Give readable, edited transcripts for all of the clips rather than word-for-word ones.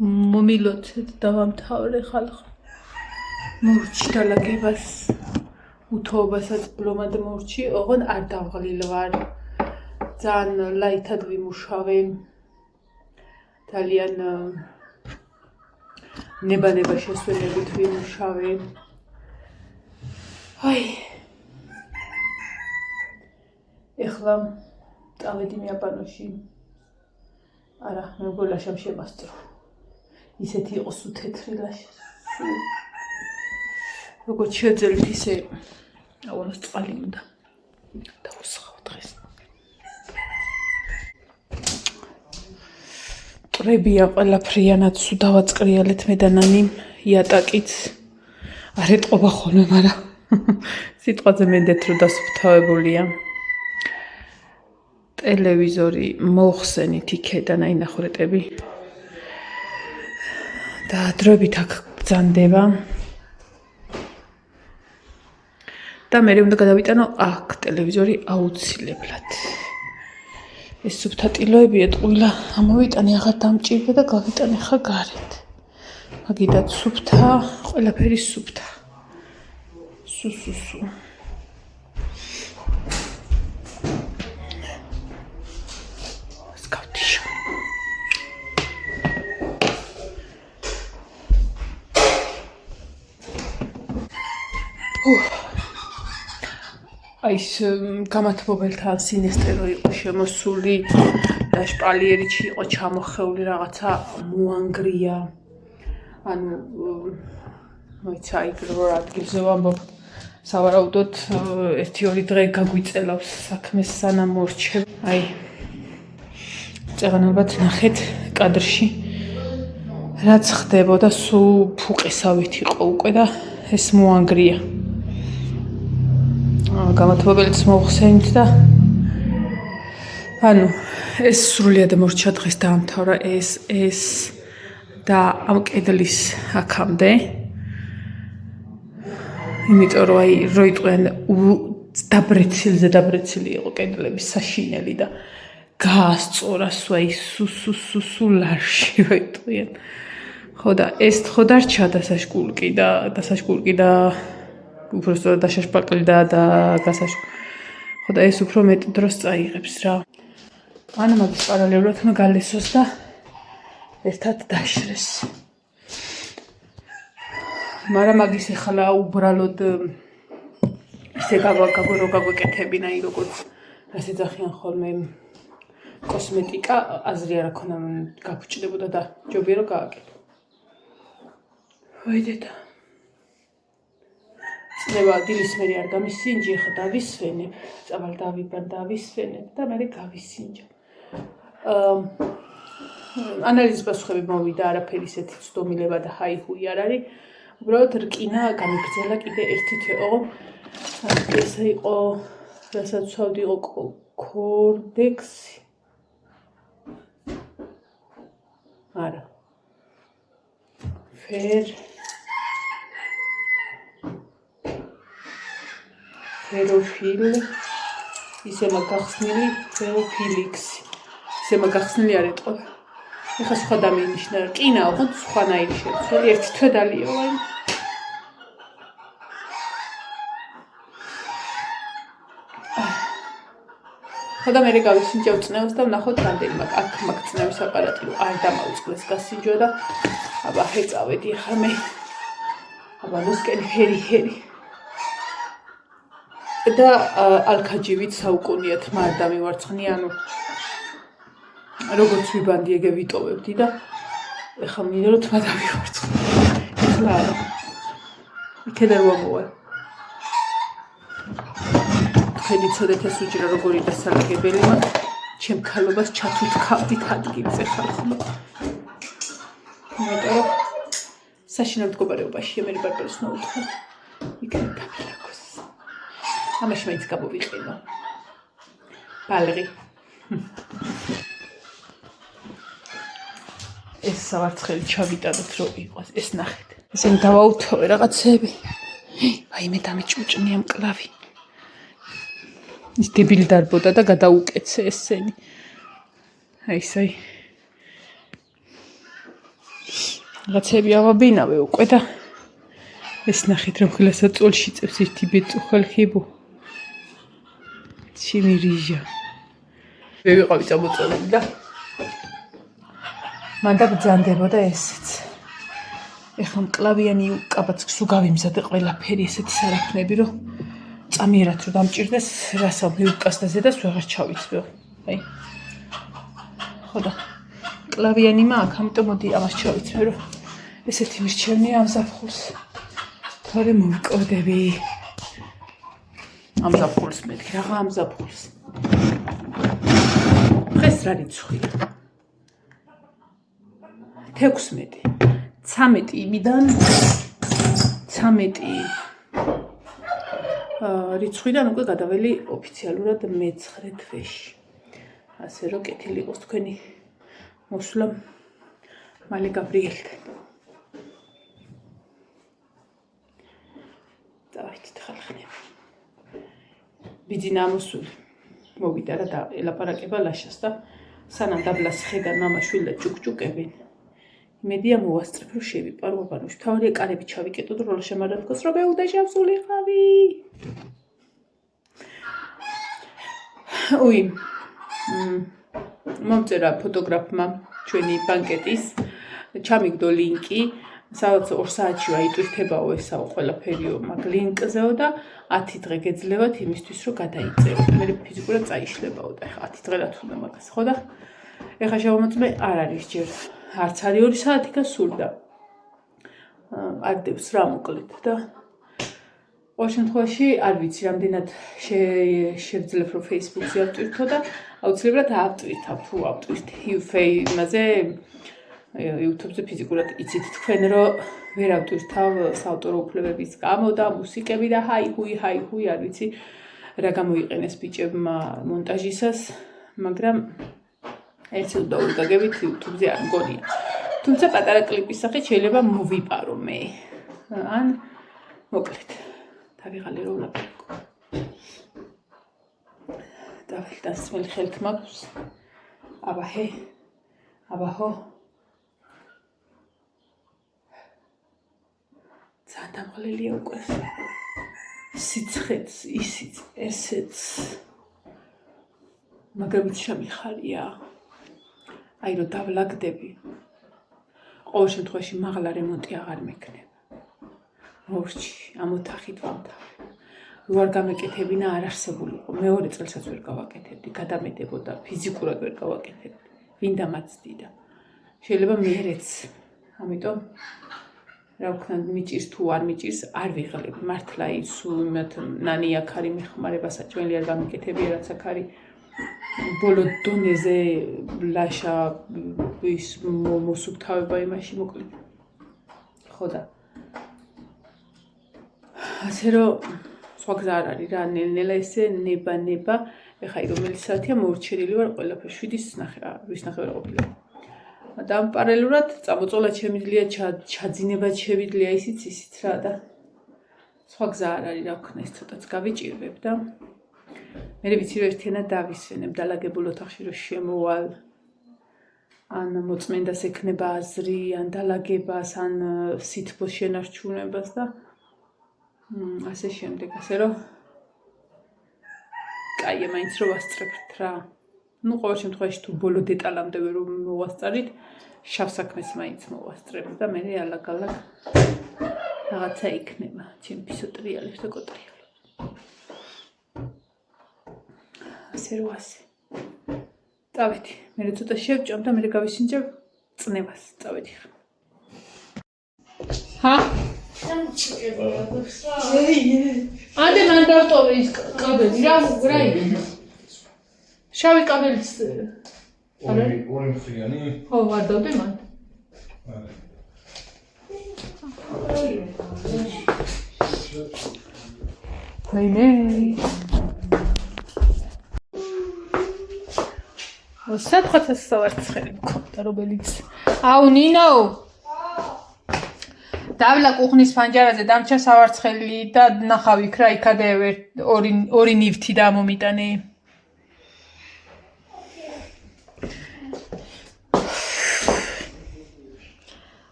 მომილოცეთ დავამთავრე ხალხო. მურჩი დალაგებას უთოობასაც ბრომად მურჩი, ოღონ არ დავღლილ ვარ. ძალიან ლაითად ვიმუშავე. ძალიან ნება შესვენებით ვიმუშავე. აი. ეხლა წავედი მეაპანოში. არა, მე გულაშამ შემასწრო. ისეთი იყო სულ თეთრი ლაშა. როგორც შეძლებთ ისე აუანოს წყალი უნდა დავუსხავ დღეს. ტრებია ყველაფრიანად სულ დავაწყრიალეთ მე და ნანი იატაკით. არ ეტყობა ხოლმე, მაგრამ სიტყვაზე მენდეთ რომ დასუფთავებულია. ტელევიზორი მოხსენით იქედან აი ნახურეტები. და დროებით აქ ბრძანდება. და მე უნდა გადავიტანო აქ ტელევიზორი აუცილებლად. ეს სუფთა ტილოები ეტყვილა ამოვიტანე აღარ დამჭირდა და გავიტანე ხა გარეთ. მაგიდაც სუფთა, ყველაფერი სუფთა. სუ. სკავტიშო. აი ეს გამათბობელთან სინესტერო იყო შემოსული და შპალიერიჩი იყო ჩამოხეული რაღაცა მოანგრია. ანუ მოიცა იქ რო ადგილზე ვამბობ სავარაუდოდ 1-2 დღე გაგვიწელავს საქმეს სანამ მორჩებ. აი წეგანალბათ ნახეთ კადრში რაც ხდებოდა სულ ფუყესავით იყო უკვე და ეს მოანგრია. გამათბობელიც მოხსენით და ანუ ეს სრულიად მორჩა დღეს დაამთავრა ეს და ამ კედლის აქამდე. იმიტომ რომ აი რო იყვნენ დაბრეცილი იყო კედლების საშინელი და გაასწორა სვაი სუ ლარში რო იყვნენ. ხო და ეს ხო დარჩა დასაშკულკი და უბრალოდ დაშაშპაკლი და ხო და ეს უფრო მეტ დროს წაიღებს რა. ანუ მაგის პარალელურად გალესოს და ერთად დაშრეს. მაგრამ მაგის ახლა უბრალოდ ისე გაგვეკეთებინა, როგორც გასეძახიან ხოლმე კოსმეტიკა, აზრი არ აქვს გაფუჭდებოდა და ჯობია რომ გააკეთო. ვაიდედა. წნება დილისმერი არ გამისინჯი, ხა დავისვენებ, წაბალ დავიბარ დავისვენებ და მე გავისინჯა. ანალიზის პასუხები მოვიდა, არაფერი ისეთი ცდომილება და ჰაი-ჰუი არ არის. უბრალოდ რკინა გამიგრძელა კიდე ერთი თეო. ეს იყო, რასაც ვცავდი, იყო კორდექსი. არა. ფეროფილ ისე მაგახსნილი ფეროფილიქსი. ისე მაგახსნილი არ ეტყობა. ეხლა სხვა დამინიშნა რკინა, ოღონდ სხვანაირი შეცვალე, ერთი თვე დალიო აი. ხო და მე გავისინჯა უწნევს და ვნახოთ რამდენი აქ მაგწნევის აპარატი არ დამაუწყდეს გასინჯვა და აბა ჰეწავედი ხა მე. აბა ნუსკენ ჰერი. და ალქაჯივით საუკუნეად მარ დამივარცხნი, ანუ როგორც ვიბანდი ეგე ვიტოვებდი და ეხლა მინდა რომ თმა დავივარცხნი. ეხლა არა. იქედან ვამოვალ. ხედი ცოდეთ ეს უჯრა როგორი დასალაგებელი მაქვს. ჩემ ქალობას ჩათუთქავდით ადგილზე ხალხო. იმიტომ რომ საშინელ მდგომარეობაში მე ბარბარეს მოუთხარ. იქნებ დამილაგოს. ამაში მაინც გამოვიყენო. ბალღი. ეს სავარცხელი ჩავიტანოთ რომ იყოს. ეს ნახეთ. ესენი დავაუთოვე რაღაცები. აი მე დამიჭუჭნია მკლავი. ის დებილი დარბოდა და გადაუკეცე ესენი. აი ისე რაღაცები ავაბინავე უკვე და ეს ნახეთ რომ ხილასაც წოლში წევს ერთი ბეწუ ხალხიბო ჩემი რიჟა მე ვიყავი წამოწოლილი და მანდა ბძანდებოდა ესეც ეხლა მკლავიანი უკაბაც სულ გავიმზადე ყველაფერი ესეთი სარაფნები რომ წამიერად რომ დამჭირდეს რასა მიუკასდაზე და ვეღარ ჩავიცვეო აი ხოდა კლავიანი მაქვს ამიტომ მოდი ამას ჩავიცვე რომ ესეთი მირჩევნია ამ ზაფხულს თორე მოვიკოდები ამ ზაფხულს მეთქი რაღა ამ ზაფხულს დღეს რა რიცხვია 16 13 იმიდან 13 რიცხვიდან უკვე გადაველი ოფიციალურად მე-9 თვეში ასე რომ კეთილი იყოს თქვენი მოსვლა მალე გაბრიელთან დავით ხალხნები ბიძინა მოსული მოვიდა რა და ელაპარაკება ლაშას და სანამ დაბლას ხედა მამაშვილა ჭუკჭუკებენ იმედია მოვასწრებ რომ შევიპარო აბანოში თავი კარები ჩავიკეტო და როლა შემარადგოს რომ მეუდა შევსულიყავი უი მომწერა ფოტოგრაფმა ჩვენი ბანკეტის ჩამიგდო ლინკი სადაც 2 საათში აიტვირთებაო ესაო ყველაფერიო მაგ ლინკზეო და 10 დღე გეძლევათ იმისთვის რომ გადაიწევო მე ფიზიკურად წაიშლებაო და ეხა 10 დღე რა თქმა მაგას ხო და ეხა შევამოწმე არ არის ჯერ არც არის 2 საათი და სულ და არდებს რა მოკლედ და ყოველ შემთხვევაში არ ვიცი რამდენად შევძლებ რომ Facebook-ზე ავტვირთო და აუცილებლად ავტვირთავ თუ ავტვირთე იმაზე YouTube-ზე ფიზიკურად იცით თქვენ რომ ვერ ავტვირთავ საავტორო უფლებების გამო და მუსიკები და ჰაი-ჰუი არ ვიცი რა გამოიყენეს ბიჭებმა მონტაჟისას მაგრამ ერთი უნდა ურგაგებით YouTube-ზე არ მგონია თუმცა პატარა კლიპის სახით შეიძლება მოვიპარო მე ან მოკლედ დავიღალე რომ ვლაპარაკო დავილდა სმელი ხელთ მაქვს აბაჰო ზანდამღლელია უკვე სიცხეც ისიც ესეც მაგრამ შემიხარია აი რომ დავლაგდები ყოველ შემთხვევაში მაღლა რემონტი აღარ მექნება მორჩი ამ ოთახით ვამთავრე ვარ გამეკეთებინა არ არსებულიყო მეორე წელსაც ვერ გავაკეთებდი გადამედებოდა ფიზიკურად ვერ გავაკეთებდი ვინდა მაცდი და შეიძლება მეერეც ამიტომ რა ვქნა მიჭირს თუ არ მიჭირს არ ვიღლებ მართლა ის უმეთ ნანი აქ არის მეხმარება საჭმელი არ გამეკეთებია რაც აქ არის ბოლო დონეზე ლაშა ის მოსუფთავება იმაში მოკლედ ხო და ასე რომ სხვა გზა არ არის რა ნელ-ნელა ესე ნება ეხა რომელი საათია მოვრჩენილი ვარ ყველაფერს 7:09 რა ყოფილა და პარალელურად წამოწოლა შემიძლია ჩაძინება შევიძლია ისიც რა და სხვა გზა არ არის რა ვქნა ეს ცოტაც გავიჭირვებ და მე ვიცი რომ ერთიანად დავისვენებ დალაგებულ ოთახში რომ შემოვალ ან მოწმენდას ექნება აზრი ან დალაგებას ან სითბოს შენარჩუნებას და ასე შემდეგ ასე რომ კაია მაინც რომ ვასწრებთ რა ну ყოველ შემთხვევაში თუ ბოლო დეტალამდე ვერ მოვასწარით შავ საქმეს მაინც მოვასწრებ და მე ალაგ-ალაგ რაღაცა იქნება ჩემ პისოტრიალებს და კოტრიალებს ასე რომ ასე წავედი მე ცოტა შევჭამ და მე გავისინჯებ წნევას წავედი ხა ანდე მან დავტოვე ის კაბელი რა იქნება შავი კაბელიც ორი მხრიანი ხო ვარ დავდე მან ვაიმე სათხათა სავარცხელი მქონდა რომელიც აუ ნინო დავლა კუხნის ფანჯარაზე დამჭა სავარცხელი და ნახავ იქ რა იქადე ორი ნივთი და მომიტანე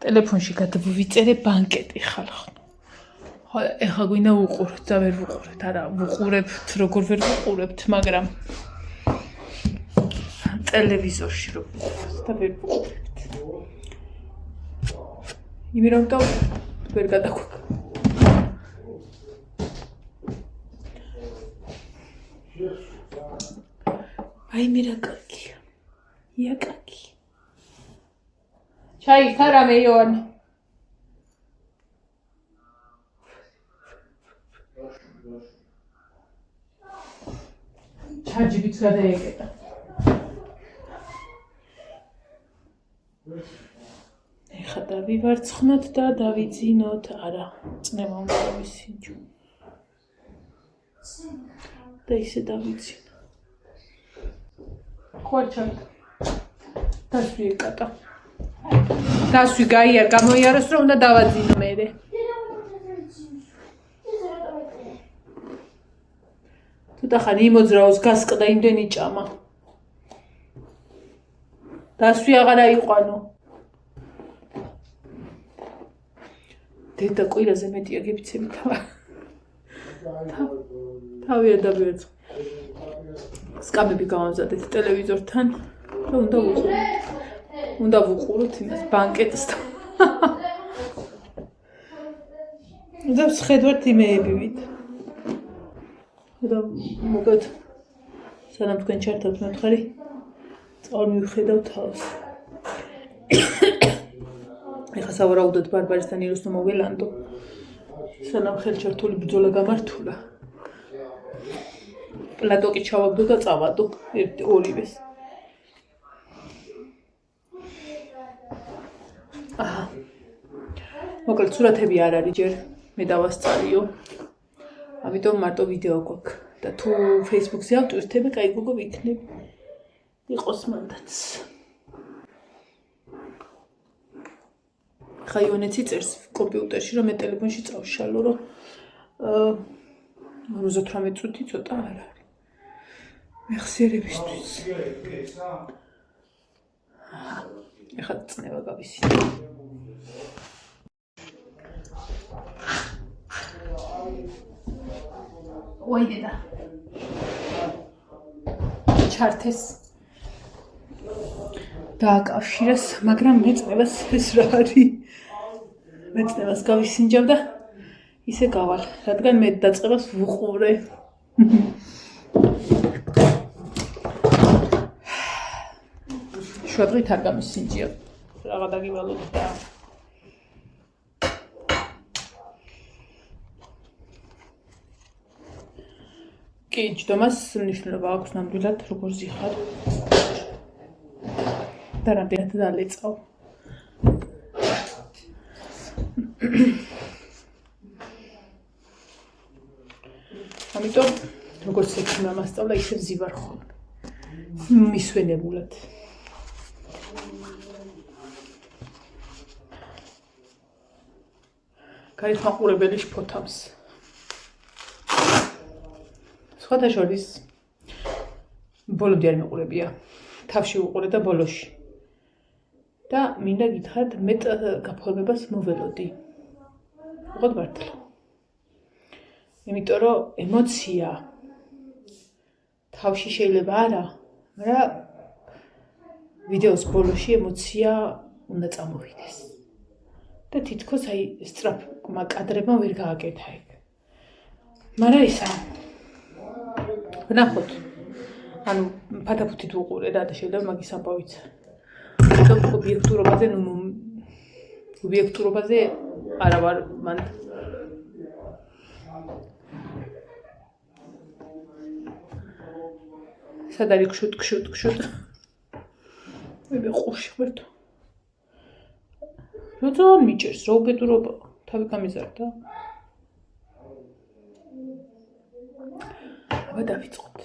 ტელეფონში გადავიწერე ბანკეტი ხალხო. ხო, ეხლა გვინდა ვუყუროთ და ვერ ვუყურეთ. არა, ვუყურებთ, როგორ ვერ ვუყურებთ, მაგრამ ტელევიზორში რო ვუყუროთ და ვერ ვუყურებთ. იმიტომ რომ ვერ გადაგვაქვს. აი მე რა კაკია. ია კაკი. ჩაირთა რამე იოანე. ჩაჯიბიც გადაეკეტა. ეხლა დავივარცხნოთ და დავიძინოთ, არა, წნევა უნდა დავისინჯო. და ისე დავიძინო. ხო ჩაირთა. დასვი ეკატა. დასვი გაიარ, გამოიაროს რომ უნდა დავაძინო მერე. თუ ხან იმოძრაოს გასყდა იმდენი ჭამა. დასვი აღარა იყვანო. დედა კვირაზე მეტია გებიცები თავი ადაბიოც. სკამები გავამზადეთ ტელევიზორთან და უნდა ვუყუროთ იმას ბანკეტს და და შეხედვართ იმეებივით. და მოგეთ სანამ თქვენ ჩართავთ მეთხარი წარმივხედავ თავს. ეხლა სავარაუდოდ ბარბარისთან იროსთან მოველანდო. სანამ ხელჩართული ბრძოლა გამართულა. პლატოკი ჩავაგდო და წავადო ორივეს. აჰა. მოკლედ სურათები არ არის ჯერ მე დავასწარიო. ამიტომ მარტო ვიდეო გვაქვს და თუ Facebook-ზე ავტვირთები, კაი გოგო ვიქნები. იყოს მანდაც. ხა იონეცი წერს კომპიუტერში, რომ მე ტელეფონში წავშალო, რომ 58 წუთი ცოტა არ არის. მეხსიერებისთვის. ეხლა წნევა გავისინჯო. ой დედა. ჩართეს. დააკავშირეს, მაგრამ მეწნევას ეს რა არის? მეწნევას გავისინჯავ და ისე გავალ, რადგან მე დაწყებას ვუყურე. შუადღით არ გამისინჯია. რაღა დაგივალოთ და კი, ჯდომას მნიშვნელობა აქვს ნამდვილად, როგორ ზიხარ. და რამდენად დალეწავ. ამიტომ, როგორც ექიმმა მასწავლა, ისე ვზივარ ხოლმე. მისვენებულად. გარეთ მაყურებელი შფოთავს. სხვათა შორის ბოლომდე არ მეყურებია. თავში ვუყურე და ბოლოში. და მინდა გითხრათ, მეტ გაფორმებას მოველოდი. უყოდ მართლა. იმიტომ რომ ემოცია თავში შეიძლება არა, მაგრამ ვიდეოს ბოლოში ემოცია უნდა წამოვიდეს. და თითქოს აი სწრაფმა კადრებმა ვერ გააკეთა ეგ. მაგრამ ისა ვნახოთ. ანუ ფათაფუთით ვუყურე და შეიძლება მაგის ამბავიც. თუმცა ობიექტურობაზე არა ვარ მან. სად არის ქშუტ. მე ყურში ვერთ. რა ძალიან მიჭერს, რა უბედურობა, თავი გამიზარდა. აბა დავიწყოთ.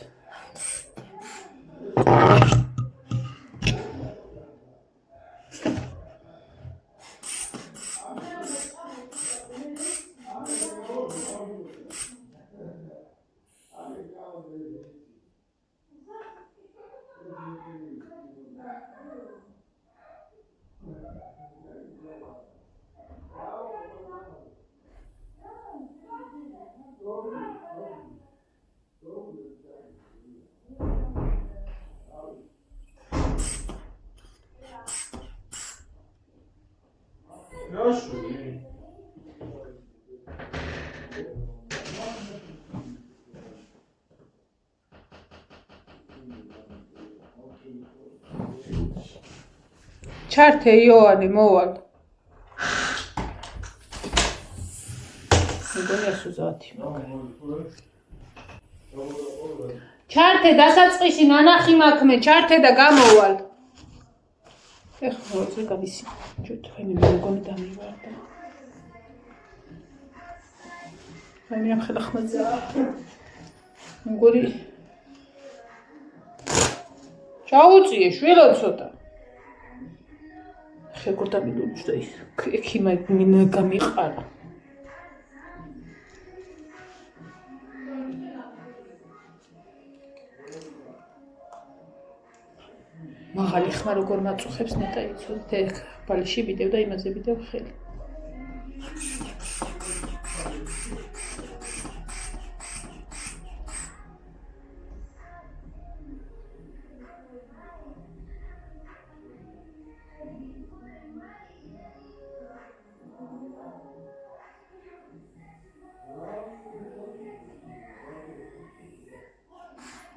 ჩართე იოანე მოვალ. მეგონია სუზათი. ჩართე დასაწყისი ნანახი მაქმე, ჩართე და გამოვალ. ეხლა როზე გავისი. ჩვენი მეგონი დამივარდა. აი მე ახლა ხმაზე. მეგონი ჩაუწიე შვილო ცოტა. შეგორდა მიდუჭდა ის. ექიმა გამიყარა. მაღალი ხმა როგორ მაწუხებს ნეტა იცოდეთ ეგ ბალიში ვიდევ და იმაზე ვიდევ ხელი.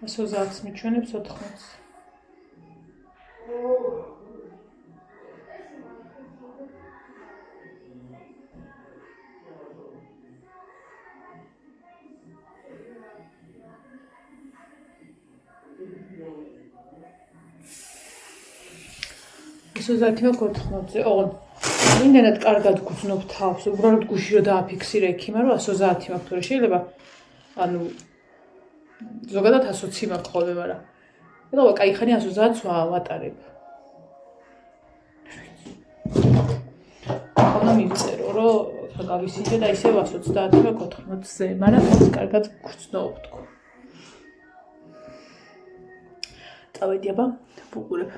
ასოზაც მიჩვენებს 80. ასოზათი აქვს 80-ზე. ოღონდ იმდენად კარგად გუცნობ თავს, უბრალოდ გუში რო დააფიქსირე ექიმა, რომ 130 მაქვს, თორე შეიძლება ანუ ზოგადად 120 მაქვს ხოლმე, მაგრამ ეხლა კაი ხანი 130-ს ვატარებ. ახლა მივწერო, რომ გავისინჯე და ისევ 130 მაქვს 80-ზე, მაგრამ ეს კარგად გუცნობ თქო. წავედი აბა, ვუყურებ.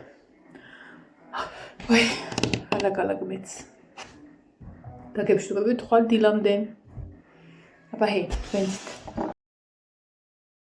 ვაი, ალაგ-ალაგ მეც. დაგებშტობები თვალ დილამდე. აბა ჰეი, ვენც